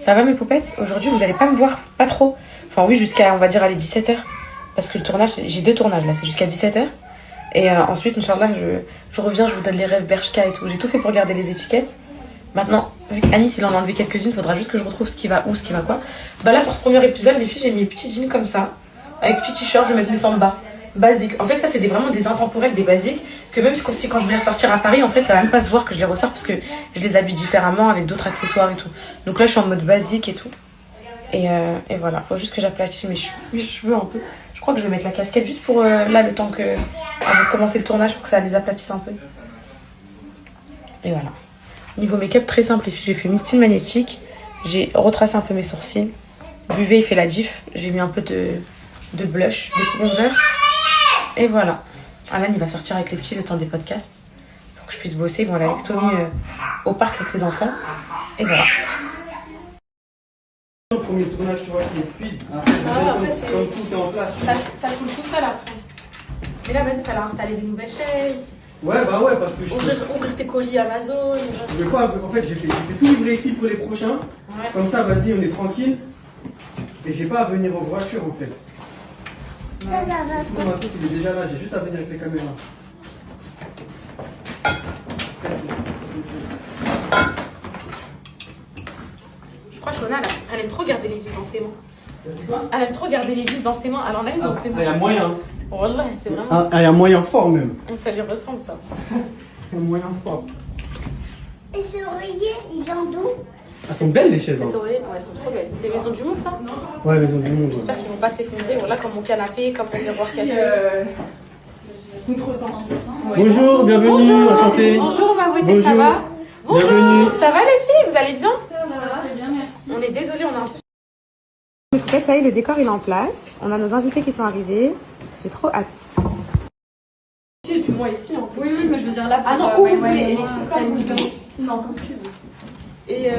Ça va mes poupettes? Aujourd'hui vous allez pas me voir pas trop. Enfin oui jusqu'à on va dire aller 17h. Parce que le tournage, j'ai 2 tournages là, c'est jusqu'à 17h. Et ensuite, Inch'Allah, je reviens, je vous donne les rêves Bershka et tout. J'ai tout fait pour garder les étiquettes. Maintenant, vu qu'Anis il en a enlevé quelques-unes, il faudra juste que je retrouve ce qui va où, ce qui va quoi. Bah là pour ce premier épisode, les filles, j'ai mis une petite jean comme ça. Avec petit t-shirt, je vais mettre mes sambas. Basiques. En fait ça c'est vraiment des intemporels, des basiques. Que même si quand je vais ressortir à Paris, en fait ça va même pas se voir que je les ressors. Parce que je les habille différemment avec d'autres accessoires et tout. Donc là je suis en mode basique et tout. Et voilà, faut juste que j'aplatisse mes cheveux un peu. Je crois que je vais mettre la casquette juste pour là le temps que avant de commencer le tournage pour que ça les aplatisse un peu. Et voilà. Niveau make-up très simple les filles, j'ai fait une style magnétique, j'ai retracé un peu mes sourcils. Buvet il fait la diff, j'ai mis un peu de blush, de bronzer. Et voilà. Alan il va sortir avec les petits le temps des podcasts pour que je puisse bosser. Ils vont aller avec Tommy au parc avec les enfants. Et voilà. Le premier tournage, tu vois, qui est speed. Après, comme tout est en place. Ça coule tout seul après. Mais là, vas-y, il fallait installer des nouvelles chaises. Ouais, bah ouais, parce que Ouvrir tes colis Amazon. je vais pas, en fait, j'ai fait tout livrer ici pour les prochains. Ouais. Comme ça, vas-y, on est tranquille. Et j'ai pas à venir en voiture, en fait. Ça va Mon matos, il est déjà là, j'ai juste à venir avec les caméras. Merci. Je crois que Shona, elle aime trop garder les vis dans ses mains. Elle aime trop garder les vis dans ses mains. Elle en a une dans ses mains. Il y a moyen. Wallah, c'est vraiment. Il y a moyen fort, même. Ça lui ressemble, ça. Il y a moyen fort. Et ce oreiller, il vient d'où? Elles sont belles, les chaises. Cette oreille, ouais, elles sont trop belles. C'est Maison du Monde, ça? Ouais, Maison du Monde. J'espère qu'ils vont pas s'effondrer. Voilà, comme mon canapé, comme mon miroir café. Bonjour, bienvenue, enchanté. Bonjour, ma beauté, Bonjour. ça va? Bonjour, Bienvenue. ça va les filles? Vous allez bien? Ça va, très bien, merci. On est désolé, on a un peu. En fait, ça y est, le décor il est en place. On a nos invités qui sont arrivés. J'ai trop hâte. Et puis moi ici, hein, Oui, mais je veux dire là. Ah non, où vous voulez, et les filles comme vous voulez. Non, comme tu veux. Et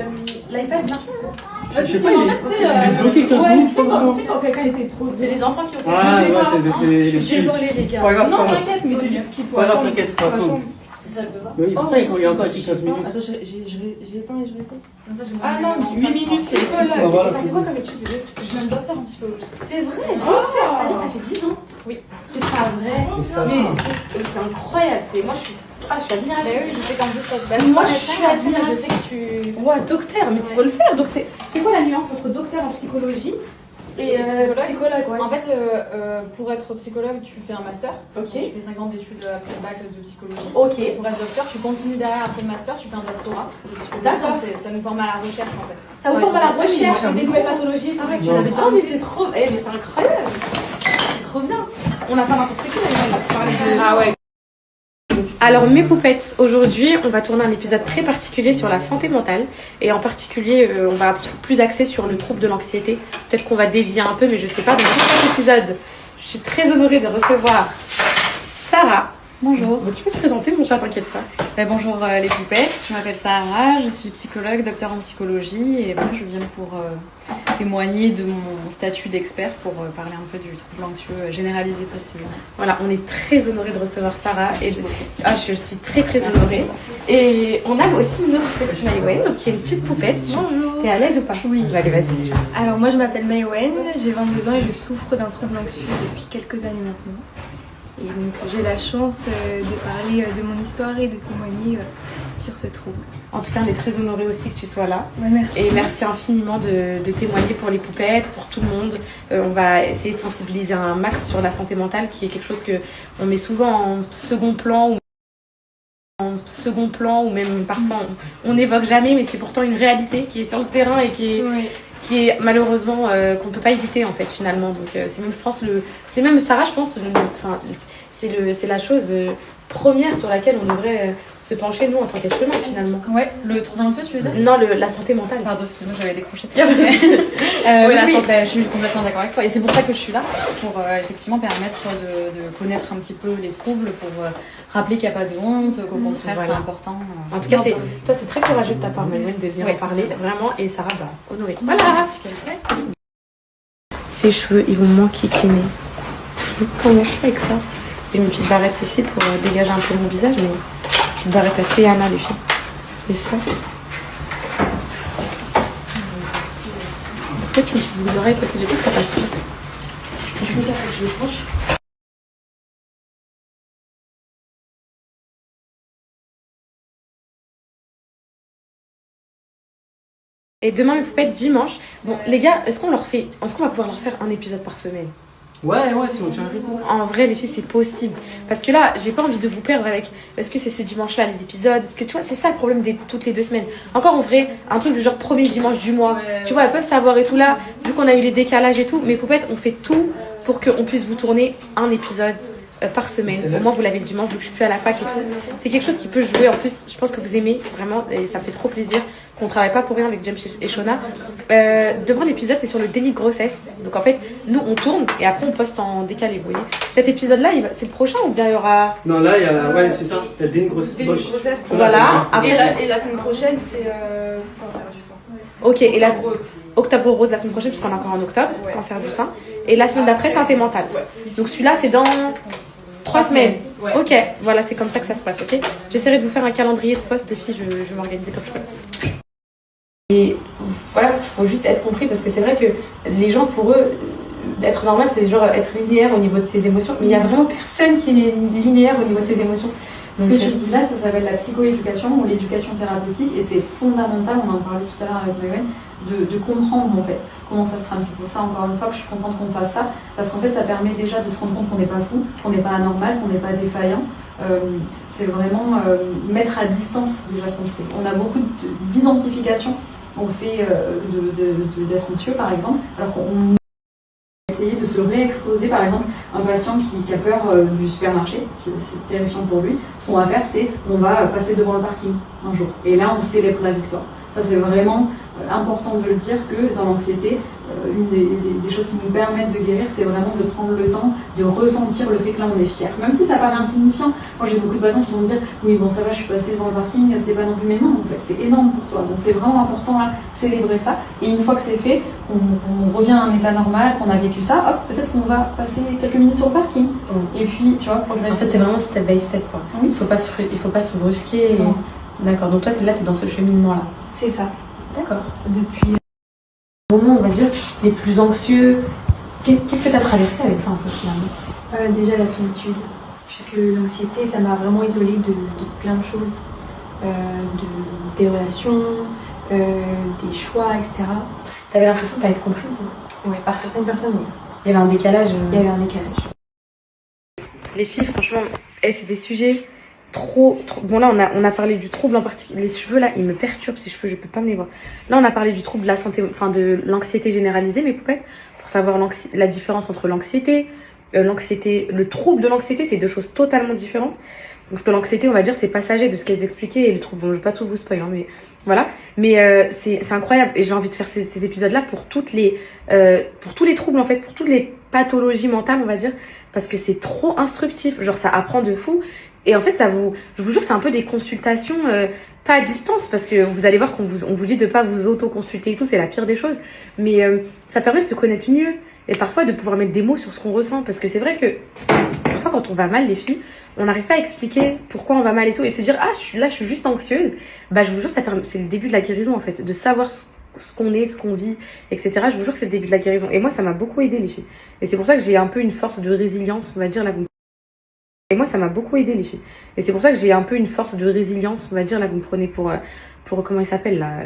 l'iPad marche pas? Je sais pas, il est bloqué 15 minutes, je crois. Tu sais quand quelqu'un essaie trop. C'est les enfants qui ont fait Ah, ça. ouais, Je suis désolée les gars. C'est pas grave, Non, c'est pas grave. t'inquiète, mais c'est juste qu'ils C'est soient. pas grave, t'inquiète, faut attendre. C'est ça, je veux voir. Mais il faut pas, il y a encore 15 minutes. Attends, j'ai éteint et je réessaye. Comme ça, Ah non, 8 minutes, c'est psychologue. Ah, voilà, T'as fait c'est quoi bon. comme étude de Je suis même docteur en psychologie. C'est vrai, docteur, c'est-à-dire que ça fait 10 ans. Oui. C'est pas vrai. Mais c'est incroyable, moi je suis admirative. Mais oui, je sais qu'en plus, ça se passe. Moi je suis admirative, je sais que tu... Ouais, docteur, mais il faut le faire. Donc c'est quoi la nuance entre docteur en psychologie et psychologue, ouais. En fait, pour être psychologue, tu fais un master. Ok. Tu fais 5 ans d'études après le bac de psychologie. Ok. Et pour être docteur, tu continues derrière après le master, tu fais un doctorat de psychologie. D'accord. Ça nous forme à la recherche en fait. Ça vous forme à la recherche, oui, des nouvelles pathologies et tout. Tu l'avais déjà. Oh mais c'est trop... mais c'est incroyable. C'est trop bien. On n'a pas n'importe qui, on va parler de... Ah ouais. Alors mes poupettes, aujourd'hui on va tourner un épisode très particulier sur la santé mentale et en particulier on va plus axer sur le trouble de l'anxiété. Peut-être qu'on va dévier un peu mais je sais pas. Donc pour cet épisode, je suis très honorée de recevoir Sarah. Bonjour. Tu peux te présenter mon chat, t'inquiète pas. Bonjour les poupettes, je m'appelle Sarah, je suis psychologue, docteur en psychologie et voilà, je viens pour témoigner de mon statut d'expert pour parler un peu du trouble anxieux généralisé précisément. Voilà, on est très honorés de recevoir Sarah. Merci beaucoup. Je suis très honorée. Et on a aussi une autre petite Maïwen, donc qui est une petite poupette. Bonjour. T'es à l'aise ou pas? Oui. Allez, vas-y mon chat. Alors moi je m'appelle Maïwen, j'ai 22 ans et je souffre d'un trouble anxieux depuis quelques années maintenant. Et donc j'ai la chance de parler de mon histoire et de témoigner sur ce trouble. En tout cas, on est très honorés aussi que tu sois là. Ouais, merci. Et merci infiniment de témoigner pour les poupettes, pour tout le monde. On va essayer de sensibiliser un max sur la santé mentale, qui est quelque chose que on met souvent en second plan ou même parfois on n'évoque jamais, mais c'est pourtant une réalité qui est sur le terrain et qui est malheureusement qu'on peut pas éviter en fait finalement. Donc c'est même, je pense, c'est même Sarah, je pense, c'est la chose première sur laquelle on devrait se pencher nous en tant qu'être humain finalement. Ouais, le trouble anxieux tu veux dire? Non, la santé mentale. Pardon, excuse-moi, j'avais décroché. Oui, la santé. Je suis complètement d'accord avec toi. Et c'est pour ça que je suis là, pour effectivement permettre de connaître un petit peu les troubles, pour rappeler qu'il n'y a pas de honte, qu'au contraire voilà. C'est important. En tout cas, toi c'est très courageux de ta part, Manuel, de venir en parler, vraiment. Et Sarah, honorée. Voilà. Ses cheveux, ils vont m'enquiquiner. Comment je fais avec ça? J'ai une petite barrette ici pour dégager un peu mon visage, mais une petite barrette assez Yana, les filles. Et ça. Peut-être une petite boucle d'oreille parce que j'ai peur que ça passe trop. Du coup, ça fait que je le tranche. Et demain, mes poupettes, dimanche. Bon, les gars, est-ce qu'on va pouvoir leur faire un épisode par semaine? Ouais, si on tient un rythme. En vrai, les filles, c'est possible. Parce que là, j'ai pas envie de vous perdre avec. Est-ce que c'est ce dimanche-là, les épisodes? Est-ce que tu vois, c'est ça le problème toutes les 2 semaines. Encore, on ferait un truc du genre premier dimanche du mois. Tu vois, elles peuvent savoir et tout là. Vu qu'on a eu les décalages et tout, mes poupettes, on fait tout pour qu'on puisse vous tourner un épisode par semaine. Au moins, vous l'avez le dimanche, vu que je suis plus à la fac et tout. C'est quelque chose qui peut jouer. En plus, je pense que vous aimez vraiment et ça me fait trop plaisir qu'on travaille pas pour rien avec James et Shona. Demain, l'épisode, c'est sur le déni de grossesse. Donc, en fait, nous, on tourne et après, on poste en décalé, vous voyez. Cet épisode-là, c'est le prochain ou bien il y aura... Non, là, il y a... Ouais, c'est ça. Il y a déni de grossesse. Déni de grossesse. Voilà. Après, Et la semaine prochaine, c'est cancer du sein. Ok, et la... Rose. Octobre rose la semaine prochaine, puisqu'on est encore en octobre, cancer du sein. Et la semaine d'après, santé mentale. Donc, celui-là, c'est dans 3 semaines. Ouais. Ok, voilà, c'est comme ça que ça se passe, ok. J'essaierai de vous faire un calendrier de poste, les filles, je vais m'organiser comme je peux. Et voilà, il faut juste être compris parce que c'est vrai que les gens, pour eux, être normal, c'est genre être linéaire au niveau de ses émotions. Mais il y a vraiment personne qui est linéaire au niveau de ses émotions. Ce que tu dis là, ça s'appelle la psychoéducation ou l'éducation thérapeutique et c'est fondamental, on en parlait tout à l'heure avec Maëwen, de comprendre en fait comment ça se trame. C'est pour ça, encore une fois, que je suis contente qu'on fasse ça parce qu'en fait, ça permet déjà de se rendre compte qu'on n'est pas fou, qu'on n'est pas anormal, qu'on n'est pas défaillant. C'est vraiment mettre à distance déjà son truc. On a beaucoup d'identification au fait d'être anxieux par exemple, alors qu'on essayer de se réexposer, par exemple, un patient qui a peur du supermarché, c'est terrifiant pour lui. Ce qu'on va faire, c'est on va passer devant le parking un jour. Et là, on célèbre la victoire. Ça, c'est vraiment important de le dire que dans l'anxiété, une des choses qui nous permettent de guérir, c'est vraiment de prendre le temps de ressentir le fait que là, on est fier. Même si ça paraît insignifiant. Moi, j'ai beaucoup de patients qui vont me dire « Oui, bon, ça va, je suis passée devant le parking, c'était pas non plus... » Mais non, en fait, c'est énorme pour toi. Donc, c'est vraiment important, là, célébrer ça. Et une fois que c'est fait, on revient à un état normal, qu'on a vécu ça, hop, peut-être qu'on va passer quelques minutes sur le parking. Et puis, tu vois, progresser. En fait, c'est vraiment step by step, quoi. Oui. Il faut pas se brusquer. Et... D'accord, donc toi, t'es dans ce cheminement-là. C'est ça. D'accord. Depuis Moment, on va dire, les plus anxieux, qu'est-ce que tu as traversé avec ça en fait finalement? déjà la solitude, puisque l'anxiété, ça m'a vraiment isolée de plein de choses, des relations, des choix, etc. T'avais l'impression de pas être comprise? Ouais, par certaines personnes, oui. Il y avait un décalage. Il y avait un décalage. Les filles, franchement, c'est des sujets trop... Bon, là, on a parlé du trouble en particulier. Les cheveux, là, ils me perturbent, ces cheveux, je peux pas me les voir. Là, on a parlé du trouble de la santé, enfin, de l'anxiété généralisée, mes poupettes, pour savoir la différence entre l'anxiété, le trouble de l'anxiété, c'est 2 choses totalement différentes. Parce que l'anxiété, on va dire, c'est passager de ce qu'elles expliquaient, et le trouble, bon, je vais pas tout vous spoiler, hein, mais voilà. Mais c'est incroyable, et j'ai envie de faire ces épisodes-là pour tous les troubles, en fait, pour toutes les pathologies mentales, on va dire, parce que c'est trop instructif, genre ça apprend de fou. Et en fait, je vous jure, c'est un peu des consultations, pas à distance, parce que vous allez voir qu'on vous dit de pas vous auto-consulter et tout, c'est la pire des choses. Mais ça permet de se connaître mieux et parfois de pouvoir mettre des mots sur ce qu'on ressent. Parce que c'est vrai que parfois, quand on va mal, les filles, on n'arrive pas à expliquer pourquoi on va mal et tout. Et se dire, ah, je suis juste anxieuse. Bah, je vous jure, c'est le début de la guérison, en fait, de savoir ce qu'on est, ce qu'on vit, etc. Je vous jure que c'est le début de la guérison. Et moi, ça m'a beaucoup aidé, les filles. Et c'est pour ça que j'ai un peu une force de résilience, on va dire, là, et moi, ça m'a beaucoup aidé, les filles. Et c'est pour ça que j'ai un peu une force de résilience, on va dire. Là, vous me prenez pour comment il s'appelle, là,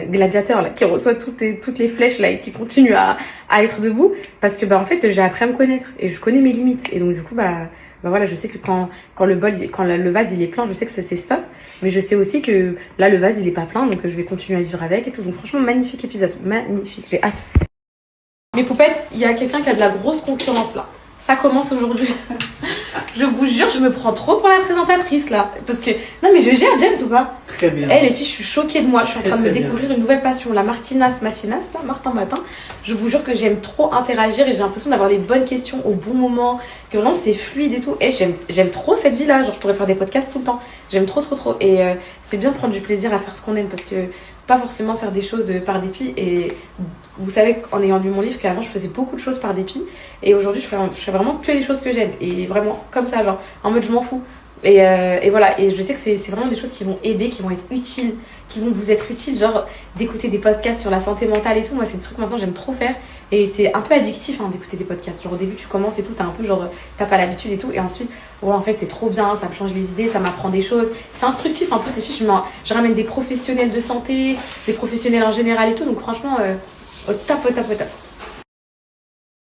gladiateur, là, qui reçoit toutes les flèches, là, et qui continue à être debout. Parce que, bah, en fait, j'ai appris à me connaître. Et je connais mes limites. Et donc, du coup, bah voilà, je sais que quand le vase, il est plein, je sais que c'est stop. Mais je sais aussi que là, le vase, il est pas plein. Donc, je vais continuer à vivre avec et tout. Donc, franchement, magnifique épisode. Magnifique. J'ai hâte. Mes poupettes, il y a quelqu'un qui a de la grosse concurrence, là. Ça commence aujourd'hui. Je vous jure, je me prends trop pour la présentatrice là. Parce que. Non, mais je gère James ou pas? Très bien. Les filles, je suis choquée de moi. Je suis en train de me Très découvrir une nouvelle passion. La Matinas, là, Martin Matin. Je vous jure que j'aime trop interagir et j'ai l'impression d'avoir les bonnes questions au bon moment. Que vraiment c'est fluide et tout. Et j'aime trop cette vie là. Genre, je pourrais faire des podcasts tout le temps. J'aime trop. Et c'est bien de prendre du plaisir à faire ce qu'on aime parce que. Pas forcément faire des choses par dépit. Et vous savez, en ayant lu mon livre, qu'avant je faisais beaucoup de choses par dépit. Et aujourd'hui, je fais vraiment que les choses que j'aime. Et vraiment comme ça, genre en mode je m'en fous. Et voilà, et je sais que c'est vraiment des choses qui vont aider, qui vont être utiles, qui vont vous être utiles, genre d'écouter des podcasts sur la santé mentale et tout. Moi, c'est des trucs maintenant j'aime trop faire. Et c'est un peu addictif d'écouter des podcasts. Genre au début, tu commences et tout, t'as un peu genre, t'as pas l'habitude et tout. Et ensuite, ouais, en fait, c'est trop bien, ça me change les idées, ça m'apprend des choses. C'est instructif, en plus, les filles, je ramène des professionnels de santé, des professionnels en général et tout. Donc franchement, au top.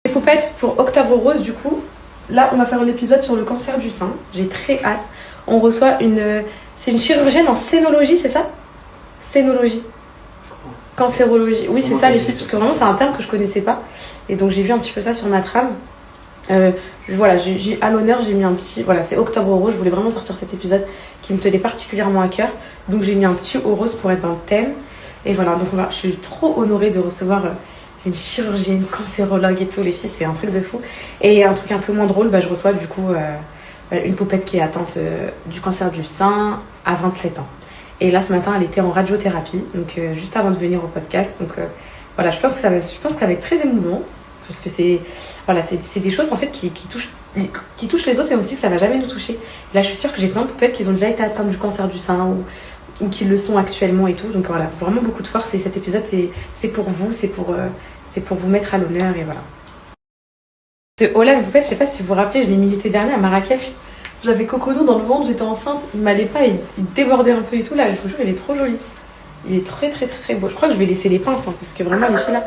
Les poupettes pour Octobre Rose, du coup. Là, on va faire l'épisode sur le cancer du sein. J'ai très hâte. On reçoit c'est une chirurgienne en scénologie, c'est ça? Scénologie. Cancérologie. Oui, c'est ça, les filles, parce que vraiment, c'est un terme que je connaissais pas. Et donc, j'ai vu un petit peu ça sur ma trame. Voilà, à l'honneur, j'ai mis un petit... Voilà, c'est Octobre Rose. Je voulais vraiment sortir cet épisode qui me tenait particulièrement à cœur. Donc, j'ai mis un petit haut rose pour être dans le thème. Et voilà, donc je suis trop honorée de recevoir une chirurgienne, cancérologue et tout. Les filles, c'est un truc de fou. Et un truc un peu moins drôle, je reçois du coup une poupette qui est atteinte du cancer du sein à 27 ans. Et là, ce matin, elle était en radiothérapie, donc juste avant de venir au podcast. Donc voilà, je pense que ça va être très émouvant. Parce que c'est des choses en fait qui touchent les autres et on se dit que ça va jamais nous toucher. Là, je suis sûre que j'ai plein de poupettes qui ont déjà été atteintes du cancer du sein ou qui le sont actuellement et tout. Donc voilà, vraiment beaucoup de force. Et cet épisode, c'est pour vous, c'est pour vous mettre à l'honneur et voilà. Ce Ola, en fait, je sais pas si vous vous rappelez, je l'ai mis l'été dernier à Marrakech. J'avais Cocodo dans le ventre, j'étais enceinte. Il m'allait pas, il débordait un peu et tout. Là, je vous jure, il est trop joli. Il est très très très très beau. Je crois que je vais laisser les pinces parce que vraiment, les filles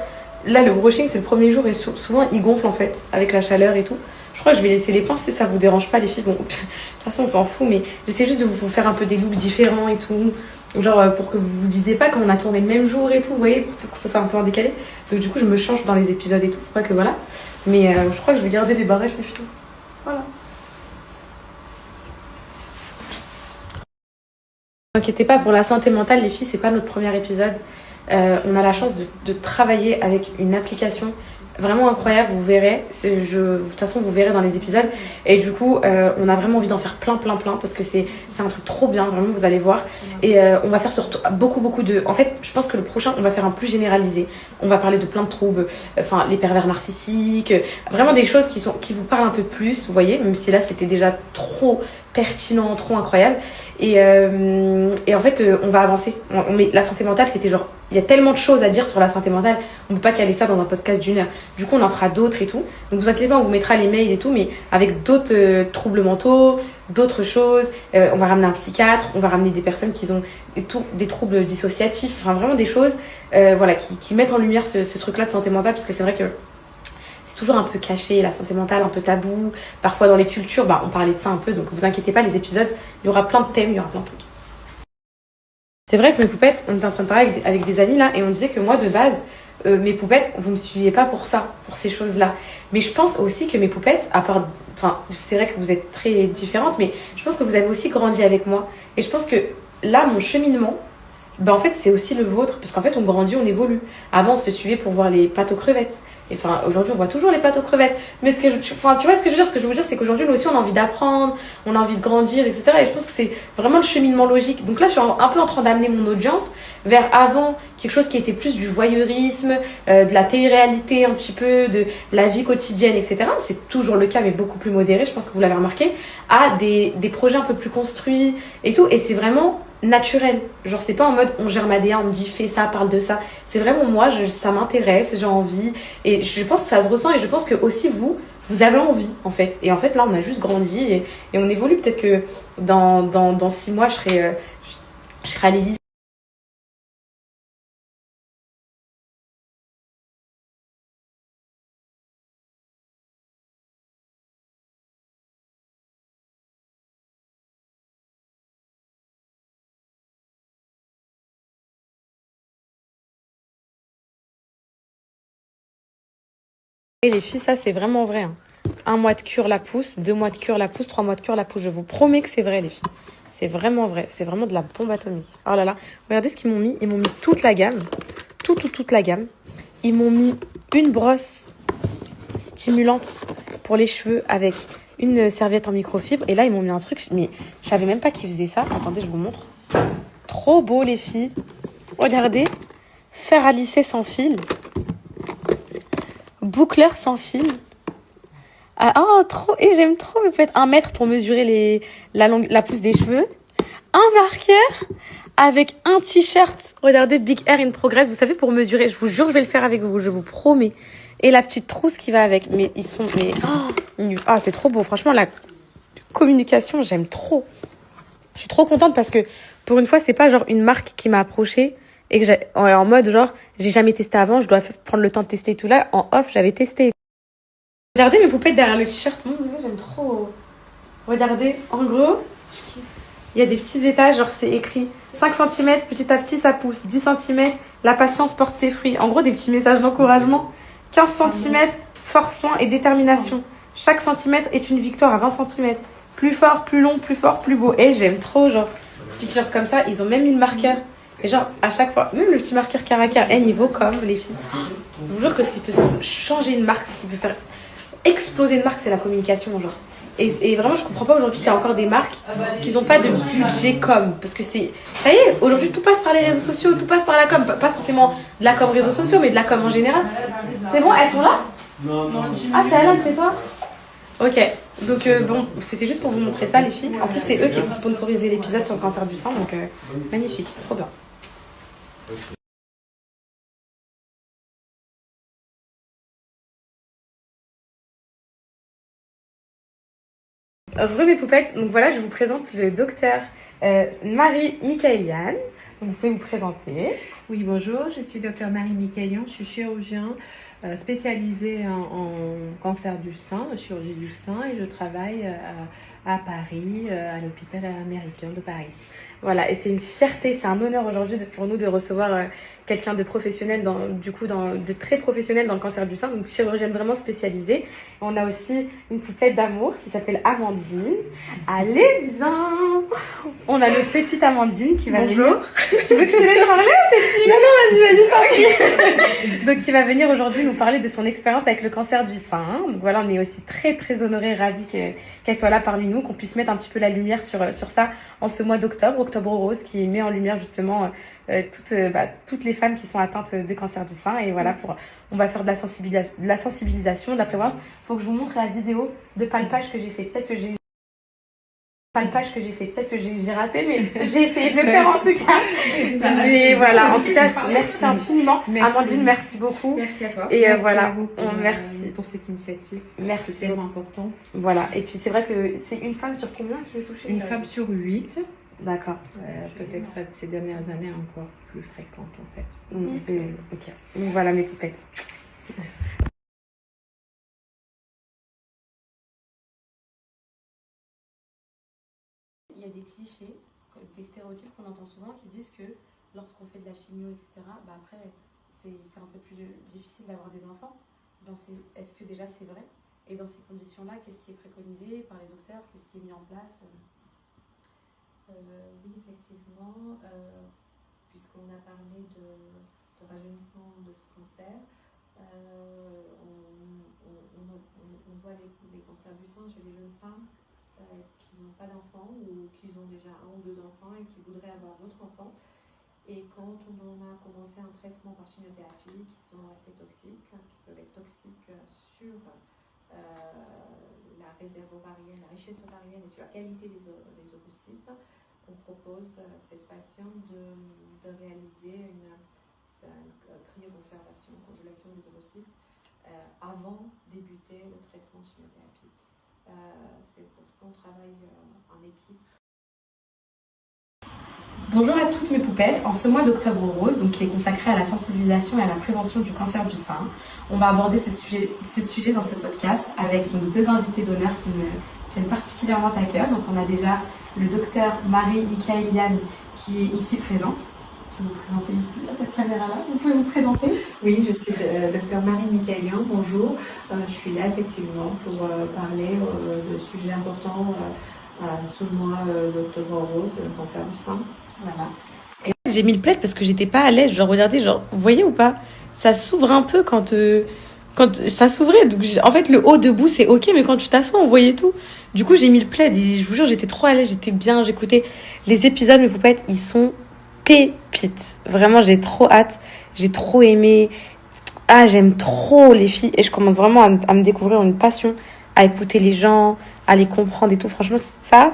là, le brushing, c'est le premier jour et souvent, il gonfle en fait avec la chaleur et tout. Je crois que je vais laisser les pinces si ça vous dérange pas, les filles. Bon, de toute façon, on s'en fout, mais j'essaie juste de vous faire un peu des looks différents et tout. Genre pour que vous vous disiez pas qu'on a tourné le même jour et tout, vous voyez, pour que ça soit un peu en décalé. Donc du coup, je me change dans les épisodes et tout, pour pas que voilà. Mais je crois que je vais garder les barrettes, les filles. Voilà. Ne vous inquiétez pas, pour la santé mentale, les filles, c'est pas notre premier épisode. On a la chance de travailler avec une application vraiment incroyable, vous verrez. De toute façon, vous verrez dans les épisodes. Et du coup, on a vraiment envie d'en faire plein parce que c'est un truc trop bien, vraiment, vous allez voir. Et on va faire surtout beaucoup de... En fait, je pense que le prochain, on va faire un plus généralisé. On va parler de plein de troubles, enfin, les pervers narcissiques, vraiment des choses qui vous parlent un peu plus, vous voyez, même si là, c'était déjà trop pertinent, trop incroyable. Et en fait, on va avancer. La santé mentale, c'était genre... Il y a tellement de choses à dire sur la santé mentale, on ne peut pas caler ça dans un podcast d'1 heure. Du coup, on en fera d'autres et tout. Donc, vous inquiétez pas, on vous mettra les mails et tout, mais avec d'autres troubles mentaux, d'autres choses. On va ramener un psychiatre, on va ramener des personnes qui ont des troubles dissociatifs, enfin vraiment des choses voilà, qui mettent en lumière ce truc-là de santé mentale, parce que c'est vrai que c'est toujours un peu caché, la santé mentale, un peu tabou. Parfois, dans les cultures, on parlait de ça un peu, donc vous inquiétez pas, les épisodes, il y aura plein de thèmes, il y aura plein de trucs. C'est vrai que mes poupettes, on était en train de parler avec des amis là, et on disait que moi de base, mes poupettes, vous me suiviez pas pour ça, pour ces choses-là. Mais je pense aussi que mes poupettes, c'est vrai que vous êtes très différentes, mais je pense que vous avez aussi grandi avec moi. Et je pense que là, mon cheminement, en fait, c'est aussi le vôtre, parce qu'en fait, on grandit, on évolue. Avant, on se suivait pour voir les pâtes aux crevettes. Et enfin, aujourd'hui, on voit toujours les pâtes aux crevettes. Mais tu vois ce que je veux dire? Ce que je veux dire, c'est qu'aujourd'hui, nous aussi, on a envie d'apprendre, on a envie de grandir, etc. Et je pense que c'est vraiment le cheminement logique. Donc là, je suis un peu en train d'amener mon audience vers avant quelque chose qui était plus du voyeurisme, de la télé-réalité un petit peu, de la vie quotidienne, etc. C'est toujours le cas, mais beaucoup plus modéré, je pense que vous l'avez remarqué, à des projets un peu plus construits et tout. Et c'est vraiment naturel. Genre, c'est pas en mode on gère ma DA, on me dit fais ça, parle de ça. C'est vraiment moi, ça m'intéresse, j'ai envie. Et je pense que ça se ressent, et je pense que aussi vous avez envie en fait. Et en fait, là, on a juste grandi et on évolue. Peut-être que dans 6 mois, je serai à l'Élysée. Et les filles, ça c'est vraiment vrai. 1 mois de cure la pousse, 2 mois de cure la pousse, 3 mois de cure la pousse. Je vous promets que c'est vrai, les filles. C'est vraiment vrai. C'est vraiment de la bombe atomique. Oh là là. Regardez ce qu'ils m'ont mis. Ils m'ont mis toute la gamme. Toute la gamme. Ils m'ont mis une brosse stimulante pour les cheveux avec une serviette en microfibre. Et là, ils m'ont mis un truc. Mais je savais même pas qu'ils faisaient ça. Attendez, je vous montre. Trop beau, les filles. Regardez. Fer à lisser sans fil. Boucleur sans fil, Ah, oh, trop. Et j'aime trop. Vous faites 1 mètre pour mesurer la pousse des cheveux. Un marqueur avec un t-shirt. Regardez, Big Hair in Progress. Vous savez, pour mesurer. Je vous jure, je vais le faire avec vous. Je vous promets. Et la petite trousse qui va avec. Mais ils sont... c'est trop beau. Franchement, la communication, j'aime trop. Je suis trop contente parce que, pour une fois, c'est pas genre une marque qui m'a approchée et que en mode genre, j'ai jamais testé avant, je dois prendre le temps de tester tout là. En off, j'avais testé. Regardez mes poupettes derrière le t-shirt. J'aime trop. Regardez, en gros, je kiffe. Il y a des petits étages, genre c'est écrit 5 cm, petit à petit ça pousse. 10 cm, la patience porte ses fruits. En gros, des petits messages d'encouragement. 15 cm, force, soin et détermination. Chaque centimètre est une victoire à 20 cm. Plus fort, plus long, plus fort, plus beau. Et j'aime trop, genre, petits t-shirts comme ça. Ils ont même mis le marqueur. Et genre, à chaque fois, même le petit marqueur caractère, niveau com, les filles. Je vous jure que s'il peut changer une marque, s'il peut faire exploser une marque, c'est la communication, genre. Et vraiment, je comprends pas aujourd'hui qu'il y a encore des marques qui n'ont pas de budget com. Parce que ça y est, aujourd'hui, tout passe par les réseaux sociaux, tout passe par la com. Pas forcément de la com réseaux sociaux, mais de la com en général. C'est bon, elles sont là? Non. Ah, c'est Alan, c'est toi? Ok, donc bon, c'était juste pour vous montrer ça, les filles. En plus, c'est eux qui vont sponsoriser l'épisode sur le cancer du sein, donc magnifique, trop bien. Mes poupettes, donc voilà, je vous présente le docteur Marie Michaelian. Donc, vous pouvez vous présenter. Oui, bonjour, je suis docteur Marie Michaelian, je suis chirurgien spécialisée en cancer du sein, chirurgie du sein, et je travaille à Paris, à l'hôpital américain de Paris. Voilà, et c'est une fierté, c'est un honneur aujourd'hui pour nous de recevoir quelqu'un de professionnel, de très professionnel dans le cancer du sein, donc chirurgienne vraiment spécialisée. On a aussi une poupette d'amour qui s'appelle Amandine. Allez, viens! On a notre petite Amandine qui va venir. Tu veux que je te laisse parler ou t'es-tu? Non, vas-y, tranquille. Donc, qui va venir aujourd'hui nous parler de son expérience avec le cancer du sein. Donc voilà, on est aussi très, très honorés, ravis qu'elle soit là parmi nous, qu'on puisse mettre un petit peu la lumière sur ça en ce mois d'octobre, Octobre Rose, qui met en lumière justement toutes les femmes qui sont atteintes de cancer du sein. Et voilà, on va faire de la sensibilisation, de la prévalence. Il faut que je vous montre la vidéo de palpage que j'ai fait. Peut-être que j'ai raté, mais j'ai essayé de le faire en tout cas. Et voilà, en tout cas, merci infiniment. Merci. Amandine, merci beaucoup. Merci à toi. Et merci voilà, à vous merci pour cette initiative. Merci. C'est tellement important. Voilà, et puis c'est vrai que c'est une femme sur combien qui est touchée? Une femme sur 8. D'accord. Peut-être ces dernières années encore plus fréquente en fait. Ok. Donc voilà mes poupettes. Il y a des clichés, des stéréotypes qu'on entend souvent qui disent que lorsqu'on fait de la chimio, etc., après, c'est un peu plus difficile d'avoir des enfants. Est-ce que déjà c'est vrai? Et dans ces conditions-là, qu'est-ce qui est préconisé par les docteurs? Qu'est-ce qui est mis en place? Oui, effectivement, puisqu'on a parlé de rajeunissement de ce cancer, on voit les cancers du sein chez les jeunes femmes qui n'ont pas d'enfants ou qui ont déjà 1 ou 2 enfants et qui voudraient avoir d'autres enfants. Et quand on a commencé un traitement par chimiothérapie qui sont assez toxiques, qui peuvent être toxiques sur la réserve ovarienne, la richesse ovarienne et sur la qualité des ovocytes, on propose à cette patiente de réaliser une cryoconservation, congélation des ovocytes avant de débuter le traitement de chimiothérapie. C'est pour ça qu'on travaille en équipe. Bonjour à toutes mes poupettes. En ce mois d'Octobre Rose, donc qui est consacré à la sensibilisation et à la prévention du cancer du sein, on va aborder ce sujet dans ce podcast avec donc 2 invités d'honneur qui me tiennent particulièrement à cœur. Donc on a déjà le docteur Marie Michaelian qui est ici présente. Je vais vous présenter ici, à cette caméra-là. Vous pouvez vous présenter? Oui, je suis docteur Marie Michaelian. Bonjour. Je suis là effectivement pour parler de sujets importants sous le mois d'Octobre Rose, le cancer du sein. Voilà. Et j'ai mis le plaid parce que j'étais pas à l'aise. Genre, regardez, vous voyez ou pas? Ça s'ouvre un peu quand ça s'ouvrait. Donc, en fait, le haut debout, c'est ok, mais quand tu t'assois, on voyait tout. Du coup, j'ai mis le plaid et je vous jure, j'étais trop à l'aise, j'étais bien. J'écoutais les épisodes, mes poupettes, ils sont pépites. Vraiment, j'ai trop hâte. J'ai trop aimé. Ah, j'aime trop les filles et je commence vraiment à me découvrir une passion à écouter les gens, à les comprendre et tout. Franchement, ça,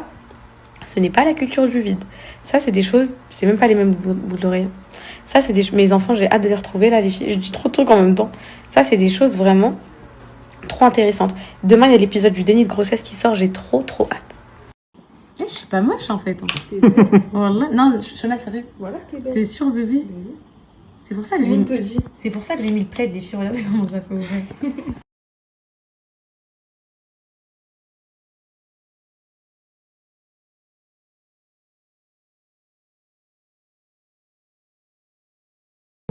ce n'est pas la culture du vide. Ça, c'est des choses, c'est même pas les mêmes boucles d'oreilles. Ça, c'est des mes enfants, j'ai hâte de les retrouver là, les filles. Je dis trop de trucs en même temps. Ça, c'est des choses vraiment trop intéressantes. Demain, il y a l'épisode du déni de grossesse qui sort, j'ai trop hâte. Je suis pas moche en fait. Voilà. Non, Shona, ça fait. Voilà, t'es belle. T'es sûre, bébé? C'est pour ça que Tout le monde te dit. C'est pour ça que j'ai mis le plaid, les filles. Regardez comment ça fait ouvrir.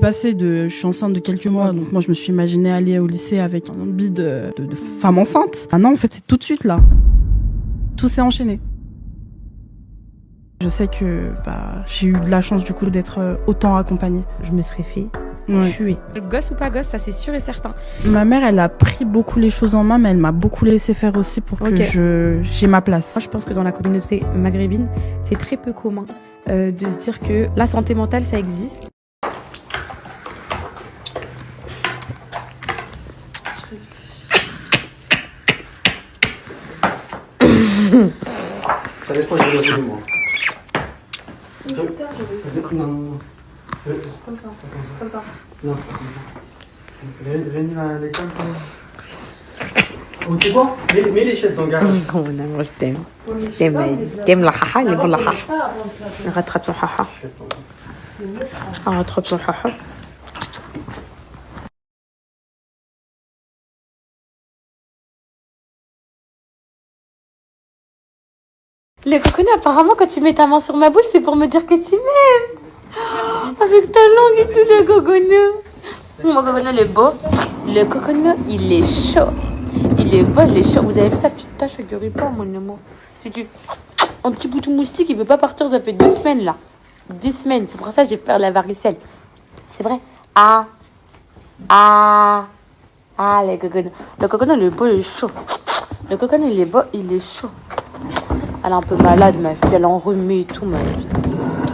Je suis enceinte de quelques mois, donc moi je me suis imaginée aller au lycée avec un bide de femme enceinte. Ah non, en fait c'est tout de suite là. Tout s'est enchaîné. Je sais que j'ai eu de la chance du coup d'être autant accompagnée. Je me serais fait tuer. Gosse ou pas gosse, ça c'est sûr et certain. Ma mère, elle a pris beaucoup les choses en main, mais elle m'a beaucoup laissé faire aussi pour que j'ai ma place. Moi, je pense que dans la communauté maghrébine, c'est très peu commun de se dire que la santé mentale, ça existe. Ça laisse pas, je vais laisser de moi. Non. Comme ça. Non. Réunis l'école. Tu sais quoi? Mets les chaises dans le garage. Oh mon amour, je t'aime. T'aimes la haha, il est bon la haha. Rattrape son haha. Rattrape son haha. Le coconut, apparemment, quand tu mets ta main sur ma bouche, c'est pour me dire que tu m'aimes. Avec ta langue et tout, le coconut. Mon coconut, il est beau. Le coconut, il est chaud. Il est beau, il est chaud. Vous avez vu sa petite tache de ruban, mon amour? C'est un petit bouton moustique, il veut pas partir, ça fait 2 semaines, là. 2 semaines, c'est pour ça que j'ai peur de la varicelle. C'est vrai. Ah, le coconut. Le coconut, il est beau, il est chaud. Le coconut, il est beau, il est chaud. Elle est un peu malade, ma fille. Elle est enrhumée et tout, ma fille.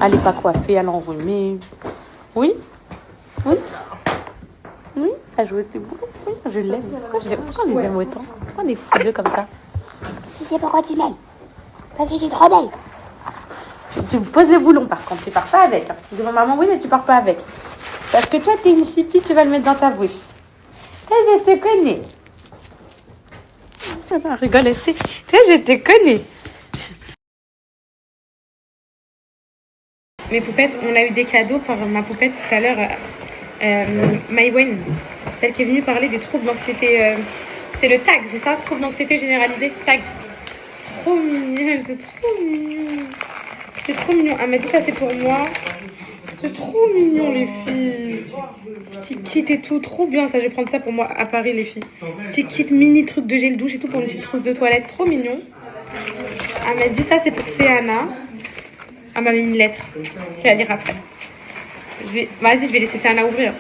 Elle n'est pas coiffée, elle est enrhumée. Oui. Elle joue avec tes boules. Oui, je l'aime. Pourquoi on les aime autant? Pourquoi on est fous d'eux comme ça? Tu sais pourquoi tu m'aimes? Parce que je suis trop belle. Tu me poses les boulons, par contre. Tu pars pas avec. Devant maman, oui, mais tu pars pas avec. Parce que toi, t'es une chipie, tu vas le mettre dans ta bouche. Et je te connais. Attends, rigole aussi. Je te connais. Mes poupettes, on a eu des cadeaux par ma poupette tout à l'heure, Maïwen, celle qui est venue parler des troubles d'anxiété. C'est le TAG, c'est ça? Troubles d'anxiété généralisée, TAG. Trop mignon, c'est trop mignon. C'est trop mignon. Elle m'a dit ça, c'est pour moi. C'est trop mignon, les filles. Petit kit et tout, trop bien ça. Je vais prendre ça pour moi à Paris, les filles. Petit kit mini truc de gel douche et tout pour une petite trousse de toilette, trop mignon. Elle m'a dit ça, c'est pour Céana. Elle m'a mis une lettre. Je vais la lire après. Vas-y, je vais laisser Céana ouvrir.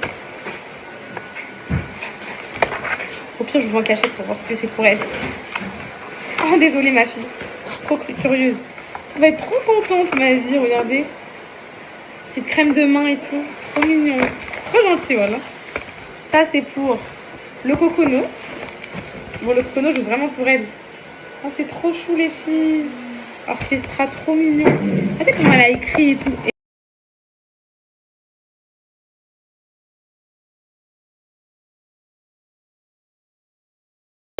Au pire, je vous en cacher pour voir ce que c'est pour elle. Oh, désolée, ma fille. Je suis trop curieuse. Elle va être trop contente, ma vie. Regardez. Petite crème de main et tout. Trop mignon. Trop gentil, voilà. Ça, c'est pour le cocono. Bon, le cocono, je veux vraiment pour elle. Oh, c'est trop chou, les filles. Orchestra, trop mignon. Regardez comment elle a écrit et tout.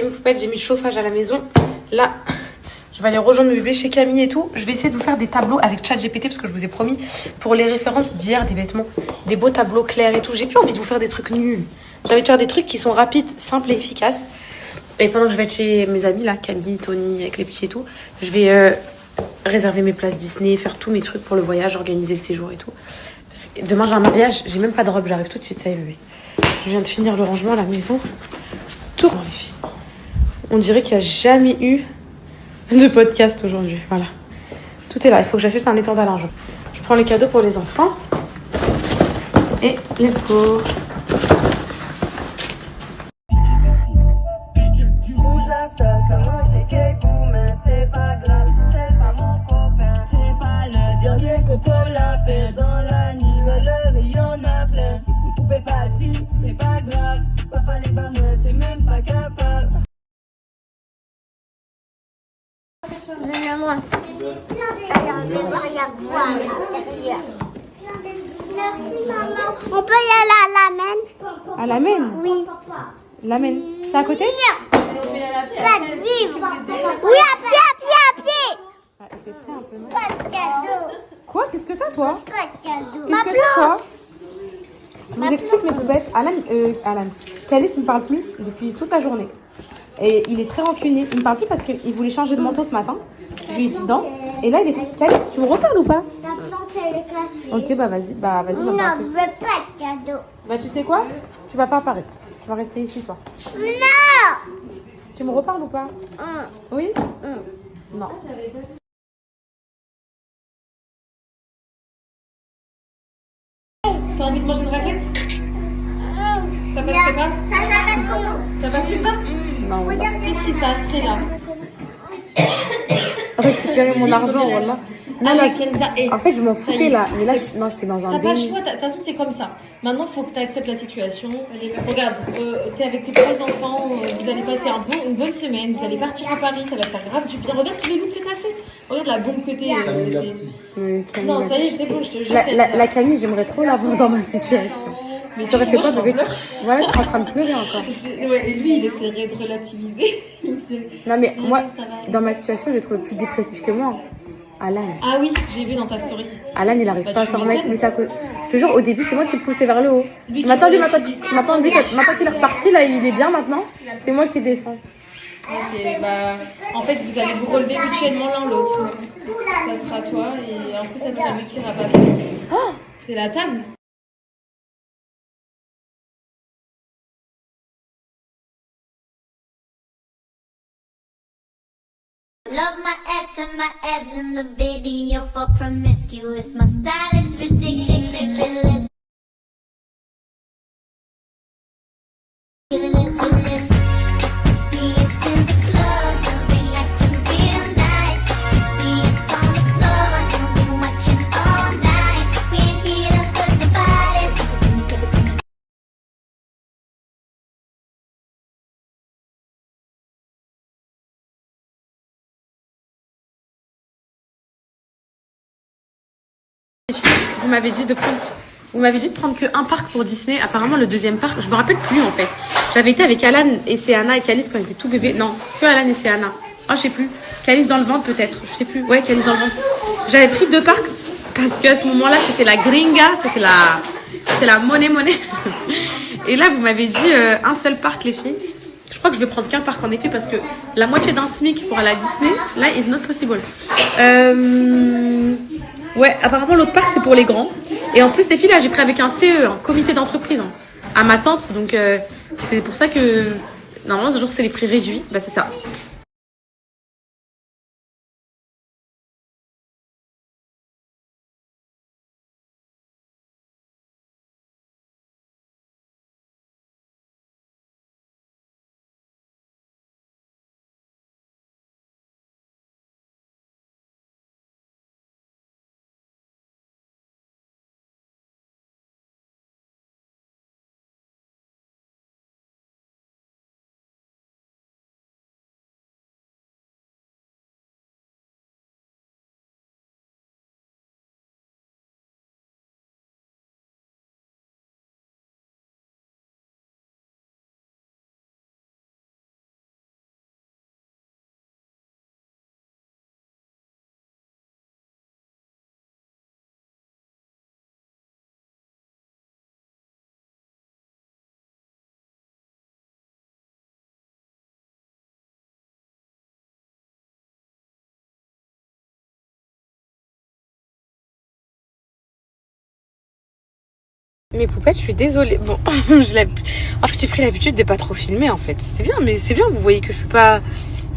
Mes poupettes, j'ai mis le chauffage à la maison. Là, je vais aller rejoindre mes bébés chez Camille et tout. Je vais essayer de vous faire des tableaux avec ChatGPT parce que je vous ai promis pour les références d'hier des vêtements, des beaux tableaux clairs et tout. J'ai plus envie de vous faire des trucs nuls. J'ai envie de faire des trucs qui sont rapides, simples et efficaces. Et pendant que je vais être chez mes amis là, Camille, Tony, avec les petits et tout, je vais réserver mes places Disney, faire tous mes trucs pour le voyage, organiser le séjour et tout. Parce que demain j'ai un mariage, j'ai même pas de robe, j'arrive tout de suite, ça y est, bébé. Je viens de finir le rangement à la maison. Tout les filles. On dirait qu'il n'y a jamais eu de podcast aujourd'hui. Voilà. Tout est là. Il faut que j'achète un étendard à linge. Je prends les cadeaux pour les enfants. Et let's go. C'est pas grave, papa les barrettes, c'est même pas capable. Donne-moi. Alors, je vais rien voir à l'intérieur. Merci, maman. On peut y aller à la main? À la Maine? Oui. La Maine. C'est à côté? Pas de vivre. Oui, à pied. Ah, elle fait très un peu mal. Pas de cadeau. Quoi? Qu'est-ce que t'as, toi? Pas de cadeau. Qu'est-ce que t'as, toi? Je vous explique mes poupettes. Alan, Calis, il me parle plus depuis toute la journée. Et il est très rancunier. Il me parle plus parce qu'il voulait changer de manteau ce matin. Je lui ai dit non. Et là, il est... Calis, tu me reparles ou pas? Ta plante, elle est cassée. Ok, bah vas-y. Non, je veux pas de cadeau. Bah tu sais quoi? Tu vas pas apparaître. Tu vas rester ici, toi. Non. Tu me reparles ou pas? Oui? Non. T'as envie de manger une raclette? Ça passerait pas? Ça passerait pas? Non. Qu'est-ce qui se passerait là? Récupérer mon argent, voilà. Non, là, en fait, je m'en foutais là. Mais là, non, j'étais dans un T'as pas le déni. choix, de toute façon c'est comme ça. Maintenant il faut que tu acceptes la situation. Regarde, t'es avec tes 3 enfants, vous allez passer une bonne semaine, vous allez partir à Paris, ça va te faire grave du bien. Regarde tous les looks que t'as fait. Regarde la bombe que t'es. Non, ça y est, c'est bon, je te jure. La Camille, j'aimerais trop l'avoir dans ma situation. Mais tu aurais fait quoi, bébé? Ouais, Ouais, tu es en train de pleurer encore. et lui il essaierait de relativiser. Non, mais moi, ça va. dans ma situation, j'ai trouvé plus dépressif que moi. Alan. Ah oui, j'ai vu dans ta story. Alan, il arrive Bah, pas à tu s'en remettre. m'étonnes. Mais ça, je te jure, au début, c'est moi qui le poussais vers le haut. Lui qui Maintenant, relativise. maintenant qu'il est reparti, là, il est bien maintenant. C'est moi qui descends. En fait, vous allez vous relever mutuellement l'un l'autre. Ça sera toi et en plus, ça sera lui qui ira pas bien. Oh, C'est la table. Love my ass and my abs in the video for promiscuous. My style is ridiculous. See us in the club, don't they like to feel nice? See us on the floor, don't be watching all night. We're here to put the bodies. Give it to me. vous m'avez dit de prendre que un parc pour Disney. Apparemment, le deuxième parc, je me rappelle plus en fait. J'avais été avec Alan et Céana et Calis quand ils étaient tout bébés. Non, que Alan et Céana. Ah, je sais plus. Calis dans le ventre peut-être. Je sais plus. Ouais, Calis dans le ventre. J'avais pris 2 parcs parce qu'à ce moment-là, c'était la gringa, c'était la monnaie. Et là, vous m'avez dit un seul parc, les filles. Je crois que je vais prendre qu'un parc en effet parce que la moitié d'un SMIC pour aller à Disney, là, is not possible. Ouais, apparemment l'autre parc c'est pour les grands. Et en plus les filles là j'ai pris avec un CE, un comité d'entreprise, hein, à ma tante. Donc c'est pour ça que normalement ce jour c'est les prix réduits. Bah c'est ça. Mes poupettes, je suis désolée. Bon, en fait, j'ai pris l'habitude de pas trop filmer en fait. C'est bien, mais c'est bien, vous voyez que je suis pas...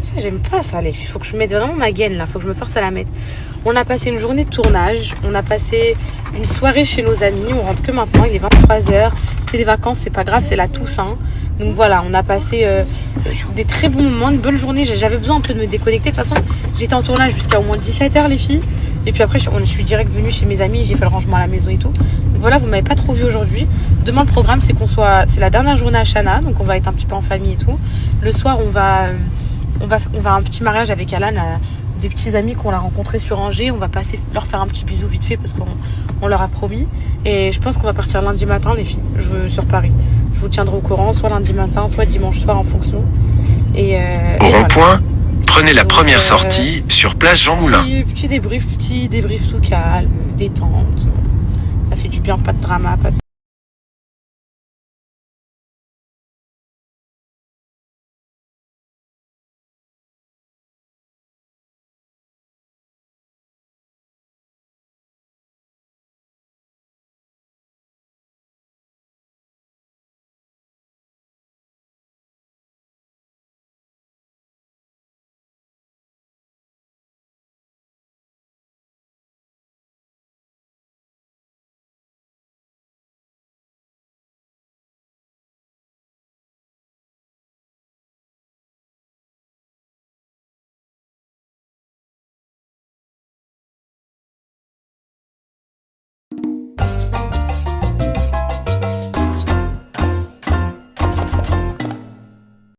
Ça, j'aime pas ça, les filles. Faut que je mette vraiment ma gaine là, faut que je me force à la mettre. On a passé une journée de tournage, on a passé une soirée chez nos amis, on rentre que maintenant, il est 23h. C'est les vacances, c'est pas grave, c'est la Toussaint. Donc voilà, on a passé des très bons moments, une bonne journée. J'avais besoin un peu de me déconnecter. De toute façon, j'étais en tournage jusqu'à au moins 17h, les filles. Et puis après, je suis direct venue chez mes amis, j'ai fait le rangement à la maison et tout. Donc voilà, vous m'avez pas trop vu aujourd'hui. Demain, le programme, c'est la dernière journée à Chana, donc on va être un petit peu en famille et tout. Le soir, on va un petit mariage avec Alan des petits amis qu'on a rencontrés sur Angers. On va passer leur faire un petit bisou vite fait parce qu'on leur a promis. Et je pense qu'on va partir lundi matin, les filles, sur Paris. Je vous tiendrai au courant, soit lundi matin, soit dimanche soir en fonction. Et au rond-point, prenez la première sortie sur place Jean Moulin. Petit débrief sous calme, détente. Ça fait du bien, pas de drama, pas de...